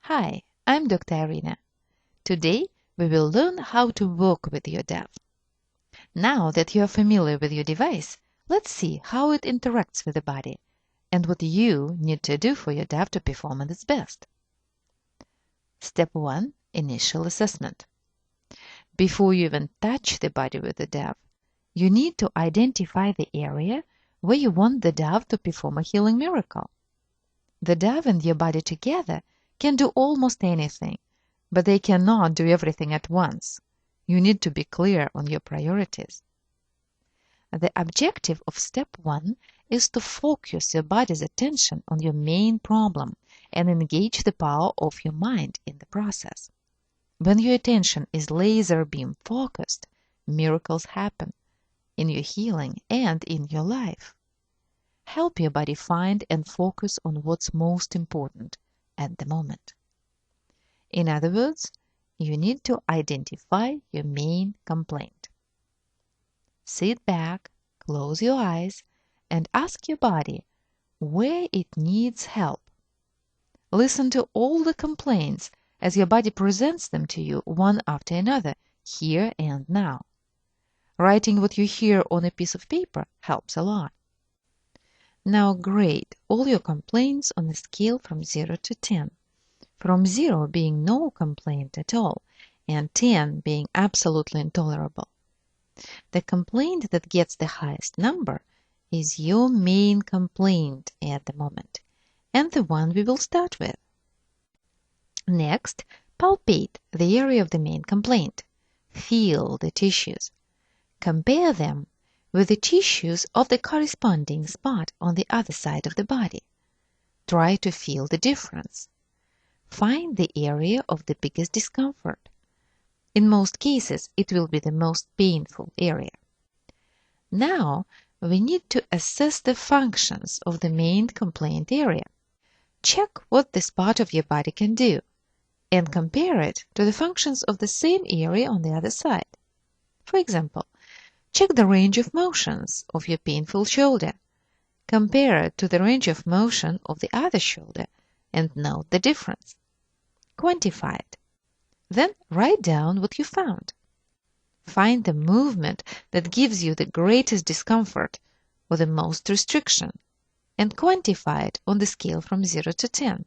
Hi, I'm Dr. Irina. Today we will learn how to work with your DAV. Now that you are familiar with your device, let's see how it interacts with the body and what you need to do for your DAV to perform at its best. Step 1. Initial assessment. Before you even touch the body with the DAV, you need to identify the area where you want the DAV to perform a healing miracle. The DAV and your body together can do almost anything, but they cannot do everything at once. You need to be clear on your priorities. The objective of step 1 is to focus your body's attention on your main problem and engage the power of your mind in the process. When your attention is laser beam focused, miracles happen in your healing and in your life. Help your body find and focus on what's most important at the moment. In other words, you need to identify your main complaint. Sit back, close your eyes, and ask your body where it needs help. Listen to all the complaints as your body presents them to you one after another, here and now. Writing what you hear on a piece of paper helps a lot. Now grade all your complaints on a scale from 0 to 10, from 0 being no complaint at all and 10 being absolutely intolerable. The complaint that gets the highest number is your main complaint at the moment, and the one we will start with. Next, palpate the area of the main complaint. Feel the tissues. Compare them with the tissues of the corresponding spot on the other side of the body. Try to feel the difference. Find the area of the biggest discomfort. In most cases, it will be the most painful area. Now, we need to assess the functions of the main complaint area. Check what this part of your body can do and compare it to the functions of the same area on the other side. For example, check the range of motions of your painful shoulder. Compare it to the range of motion of the other shoulder and note the difference. Quantify it. Then write down what you found. Find the movement that gives you the greatest discomfort or the most restriction and quantify it on the scale from 0 to 10.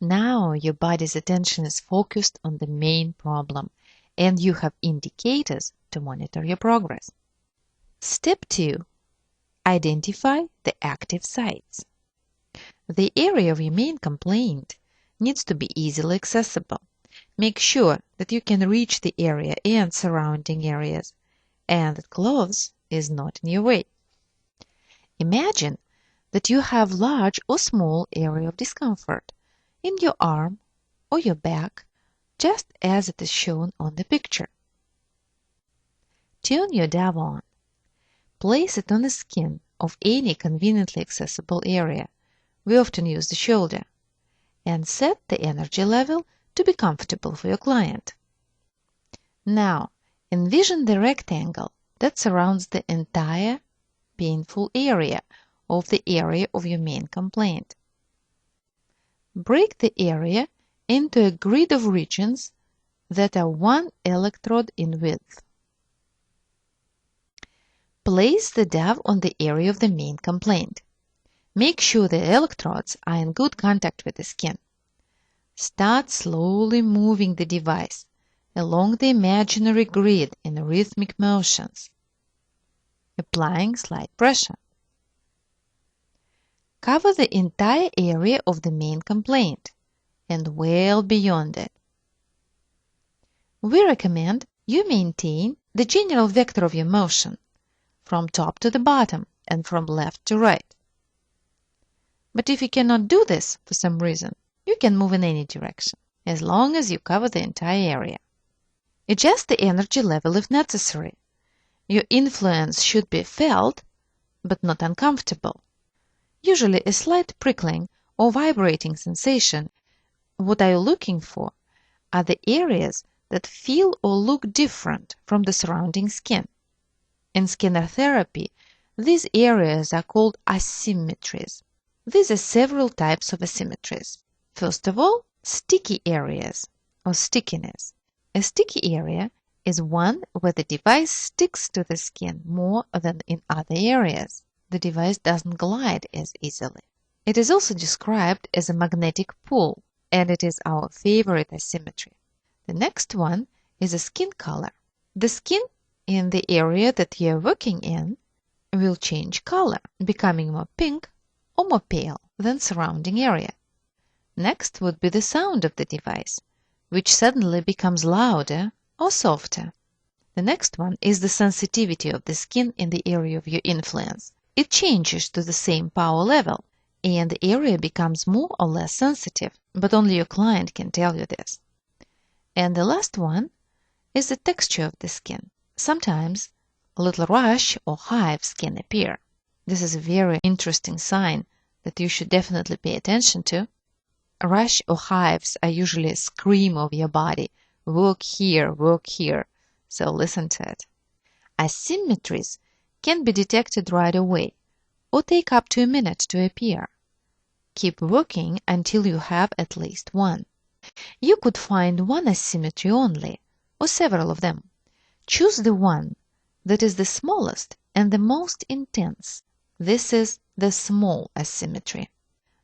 Now your body's attention is focused on the main problem and you have indicators to monitor your progress. Step 2. Identify the active sites. The area of your main complaint needs to be easily accessible. Make sure that you can reach the area and surrounding areas, and that clothes is not in your way. Imagine that you have large or small area of discomfort in your arm or your back, just as it is shown on the picture. Turn your DAV on. Place it on the skin of any conveniently accessible area. We often use the shoulder. And set the energy level to be comfortable for your client. Now, envision the rectangle that surrounds the entire painful area of your main complaint. Break the area into a grid of regions that are 1 electrode in width. Place the DAV on the area of the main complaint. Make sure the electrodes are in good contact with the skin. Start slowly moving the device along the imaginary grid in rhythmic motions, applying slight pressure. Cover the entire area of the main complaint and well beyond it. We recommend you maintain the general vector of your motion from top to the bottom and from left to right. But if you cannot do this for some reason, you can move in any direction, as long as you cover the entire area. Adjust the energy level if necessary. Your influence should be felt, but not uncomfortable. Usually a slight prickling or vibrating sensation. What are you looking for? Are the areas that feel or look different from the surrounding skin. In scenar therapy, these areas are called asymmetries. These are several types of asymmetries. First of all, Sticky areas or stickiness. A sticky area is one where the device sticks to the skin more than in other areas. The device doesn't glide as easily. It is also described as a magnetic pull, and it is our favorite asymmetry. The next one is a skin color. The skin in the area that you are working in will change color, becoming more pink or more pale than surrounding area. Next would be the sound of the device, which suddenly becomes louder or softer. The next one is the sensitivity of the skin in the area of your influence. It changes to the same power level, and the area becomes more or less sensitive, but only your client can tell you this. And the last one is the texture of the skin. Sometimes a little rash or hives can appear. This is a very interesting sign that you should definitely pay attention to. A rash or hives are usually a scream of your body. Work here, work here. So listen to it. Asymmetries can be detected right away or take up to a minute to appear. Keep working until you have at least one. You could find one asymmetry only, or several of them. Choose the one that is the smallest and the most intense. This is the small asymmetry.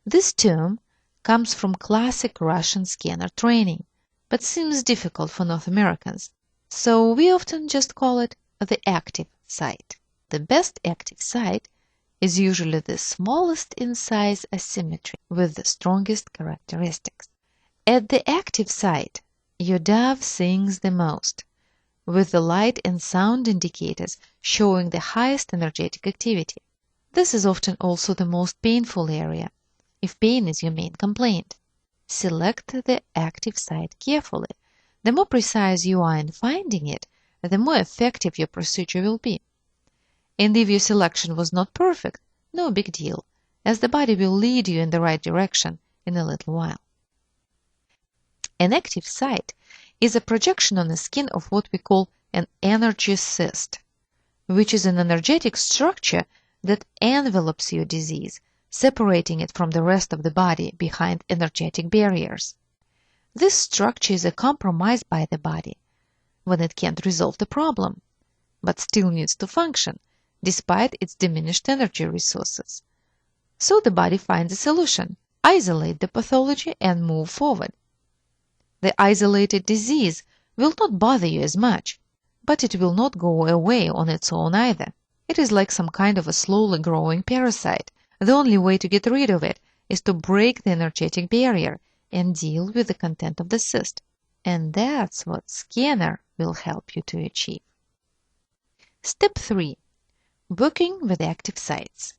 This term comes from classic Russian scanner training, but seems difficult for North Americans, so we often just call it the active site. The best active site is usually the smallest in size asymmetry with the strongest characteristics. At the active site, your dove sings the most, with the light and sound indicators showing the highest energetic activity. This is often also the most painful area, if pain is your main complaint. Select the active site carefully. The more precise you are in finding it, the more effective your procedure will be. And if your selection was not perfect, no big deal, as the body will lead you in the right direction in a little while. An active site is a projection on the skin of what we call an energy cyst, which is an energetic structure that envelopes your disease, separating it from the rest of the body behind energetic barriers. This structure is a compromise by the body when it can't resolve the problem, but still needs to function despite its diminished energy resources. So the body finds a solution, isolate the pathology and move forward. The isolated disease will not bother you as much, but it will not go away on its own either. It is like some kind of a slowly growing parasite. The only way to get rid of it is to break the energetic barrier and deal with the content of the cyst. And that's what scanner will help you to achieve. Step 3. Working with active sites.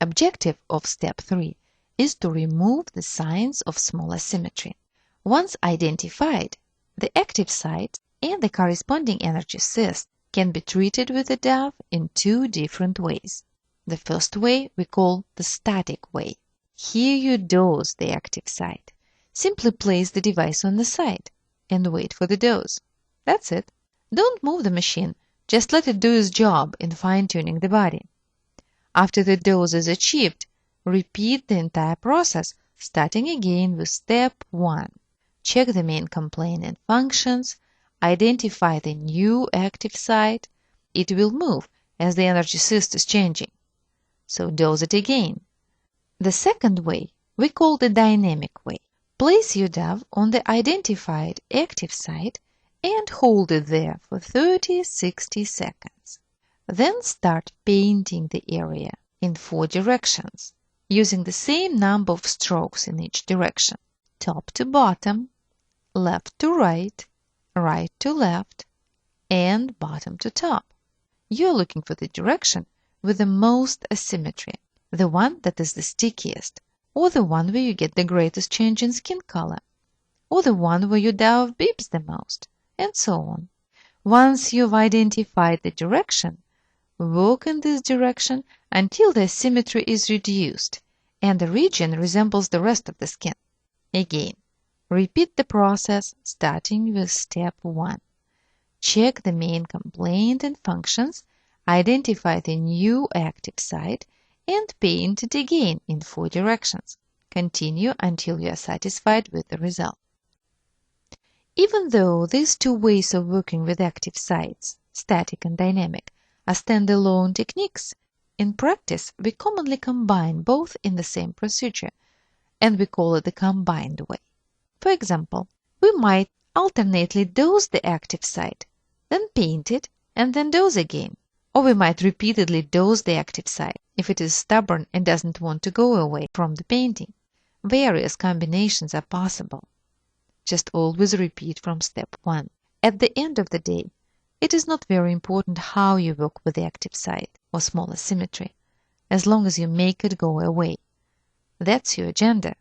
Objective of step 3 is to remove the signs of small asymmetry. Once identified, the active site and the corresponding energy cyst can be treated with the dove in two different ways. The first way we call the static way. Here you dose the active site. Simply place the device on the site and wait for the dose. That's it. Don't move the machine, just let it do its job in fine-tuning the body. After the dose is achieved, repeat the entire process, starting again with step 1. Check the main complaint and functions, identify the new active site. It will move as the energy cyst is changing. So dose it again. The second way we call the dynamic way. Place your dove on the identified active site and hold it there for 30-60 seconds. Then start painting the area in 4 directions, using the same number of strokes in each direction. Top to bottom, left to right, right to left, and bottom to top. You're looking for the direction with the most asymmetry, the one that is the stickiest, or the one where you get the greatest change in skin color, or the one where your dove beeps the most, and so on. Once you've identified the direction, work in this direction until the asymmetry is reduced and the region resembles the rest of the skin. Again, repeat the process starting with step 1. Check the main complaint and functions, identify the new active site, and paint it again in 4 directions. Continue until you are satisfied with the result. Even though these two ways of working with active sites, static and dynamic, are standalone techniques, in practice we commonly combine both in the same procedure, and we call it the combined way. For example, we might alternately dose the active site, then paint it, and then dose again. Or we might repeatedly dose the active site if it is stubborn and doesn't want to go away from the painting. Various combinations are possible. Just always repeat from step 1. At the end of the day, it is not very important how you work with the active site or small asymmetry, as long as you make it go away. That's your agenda.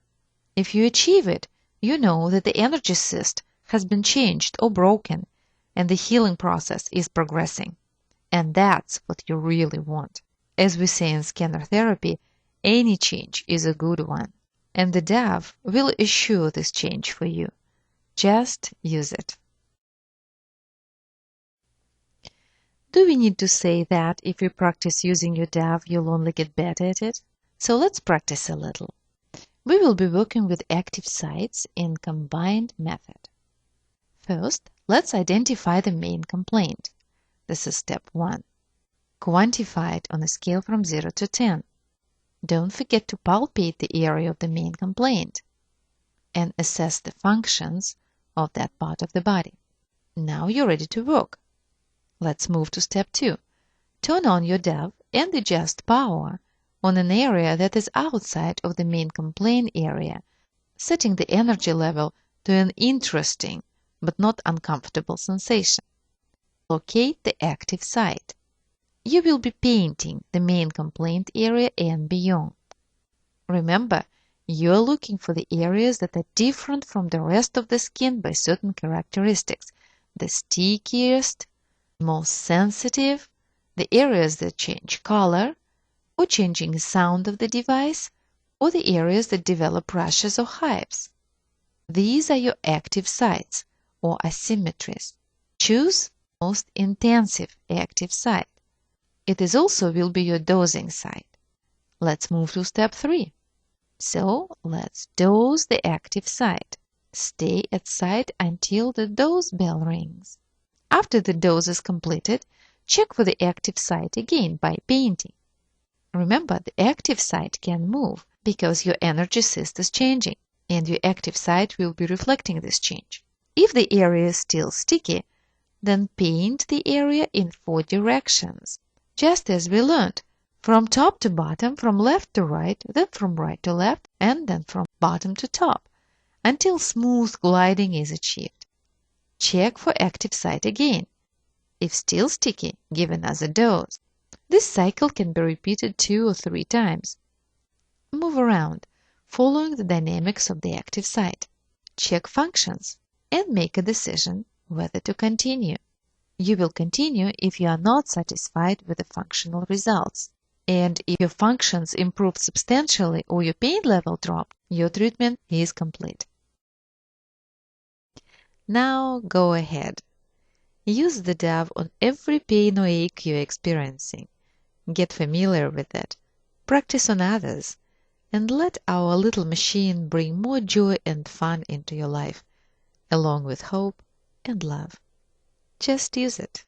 If you achieve it, you know that the energy cyst has been changed or broken, and the healing process is progressing. And that's what you really want. As we say in scanner therapy, any change is a good one, and the DAV will assure this change for you. Just use it. Do we need to say that if you practice using your DAV, you'll only get better at it? So let's practice a little. We will be working with active sites in combined method. First, let's identify the main complaint. This is step 1. Quantify it on a scale from 0 to 10. Don't forget to palpate the area of the main complaint and assess the functions of that part of the body. Now you're ready to work. Let's move to step 2. Turn on your DAV and adjust power on an area that is outside of the main complaint area, setting the energy level to an interesting but not uncomfortable sensation. Locate the active site. You will be painting the main complaint area and beyond. Remember, you are looking for the areas that are different from the rest of the skin by certain characteristics. The stickiest, most sensitive, the areas that change color, or changing sound of the device, or the areas that develop rashes or hives. These are your active sites, or asymmetries. Choose the most intensive active site. It is also will be your dosing site. Let's move to step 3. So let's dose the active site. Stay at site until the dose bell rings. After the dose is completed, check for the active site again by painting. Remember, the active site can move because your energy cyst is changing, and your active site will be reflecting this change. If the area is still sticky, then paint the area in 4 directions, just as we learned. From top to bottom, from left to right, then from right to left, and then from bottom to top, until smooth gliding is achieved. Check for active site again. If still sticky, give another dose. This cycle can be repeated 2 or 3 times. Move around, following the dynamics of the active site. Check functions and make a decision whether to continue. You will continue if you are not satisfied with the functional results. And if your functions improved substantially or your pain level dropped, your treatment is complete. Now go ahead. Use the DAV on every pain or ache you're experiencing. Get familiar with it. Practice on others. And let our little machine bring more joy and fun into your life, along with hope and love. Just use it.